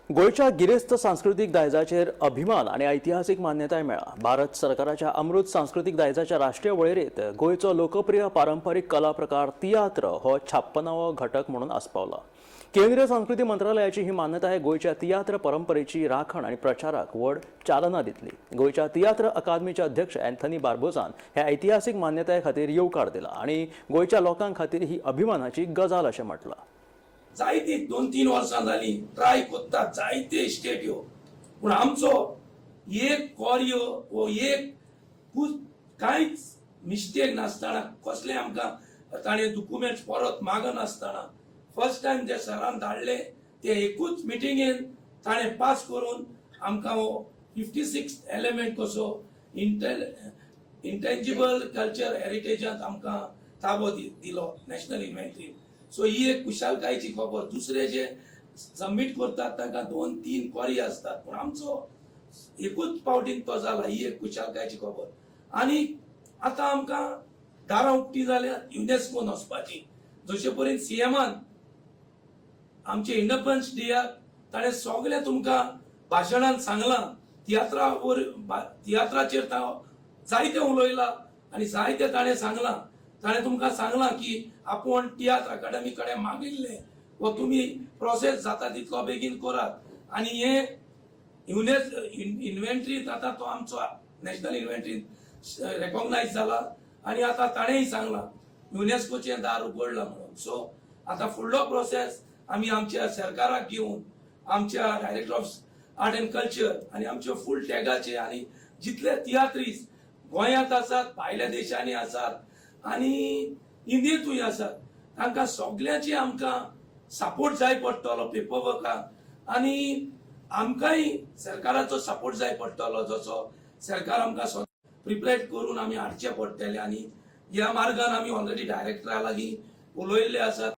गोयच्या गिरेस्त सांस्कृतिक दायजाचेर अभिमान आणि ऐतिहासिक मान्यताय मेळ्ळा। भारत सरकाराच्या अमृत सांस्कृतिक दायजाच्या राष्ट्रीय वळेरेंत गोयचो लोकप्रिय पारंपरीक कला प्रकार तियात्र हो 56वो घटक म्हणून आस्पावला। केंद्रीय संस्कृती मंत्रालयाची ही मान्यताय गोयच्या तियात्र परंपरेची राखण आणि प्रचाराक व्हड चालना दितली। गोयच्या तियात्र अकादमीचे अध्यक्ष अँथनी बार्बोसान ह्या ऐतिहासिक मान्यताये खातीर येवकार दिला आणि गोयच्या लोकां खातीर ही अभिमानाची गजाल अशें म्हटलां। जायती 2-3 वर्सां जाली ट्राय कोत्तात जायते स्टेट यो, पूण आमचो एक कोरियो वो एक कांयच मिस्टेक नासतना कसले आमकां ताणें डॉक्युमेंट्स परत मागनासतना फर्स्ट टाइम जे सरान धाडले ते एकूच मिटिंगेन ताणें पास करून आमकां हो 56 एलिमेंट कसो इंटेंजिबल कल्चर हेरिटेजांत आमकां ताबो दिलो नॅशनल इन्व्हेंटरी। सो ही एक कुशलकायेची खबर। दुसरे जे सबमिट करतात ताका 2-3 क्वारी असतात, पण आमचो एकूच पावटीन तो जाला, ही एक कुशलकायेची खबर। आणि आता आमकां दारां उक्ती जाल्यात युनेस्कोन वचपाची। जशे परेन सीएमान आमचे इंडिपेंडन्स डेयाक ताणें सगळे तुमकां भाशणांत सांगलां, तियात्राचेर जायते उलयला आणि जायते ताणें सांगलां। ताणें तुमकां सांगलां की आपूण तियात्र अकादमी कडेन मागिल्ले व तुमी प्रोसेस जाता तितलो बेगीन करात। आणि हे इन्व्हेंटरींत आतां तो आमचो नॅशनल इन्व्हेंटरींत रेकॉग्नायज जाला आणि आता ताणेंय सांगलां युनेस्कोचें दार उगडलां म्हणून। सो आता फुडलो प्रोसेस आमी आमच्या सरकाराक घेवन आमच्या director of art and culture आणि आमच्या फूल टॅगाचे आणि जितले तियात्रीज गोंयांत आसात, भायल्या देशांनी आसात आणि इंडियेंतूय आसात, तांकां सगळ्यांची आमकां सपोर्ट जाय पडटलो पेपरवर्काक आणि आमकांय सरकाराचो सपोर्ट जाय पडटलो। जसो सरकार आमकां प्रिपेर करून आमी हाडचे पडटले आणि ह्या मार्गान आमी ऑलरेडी डायरेक्टरा लागीं उलयल्ले आसात।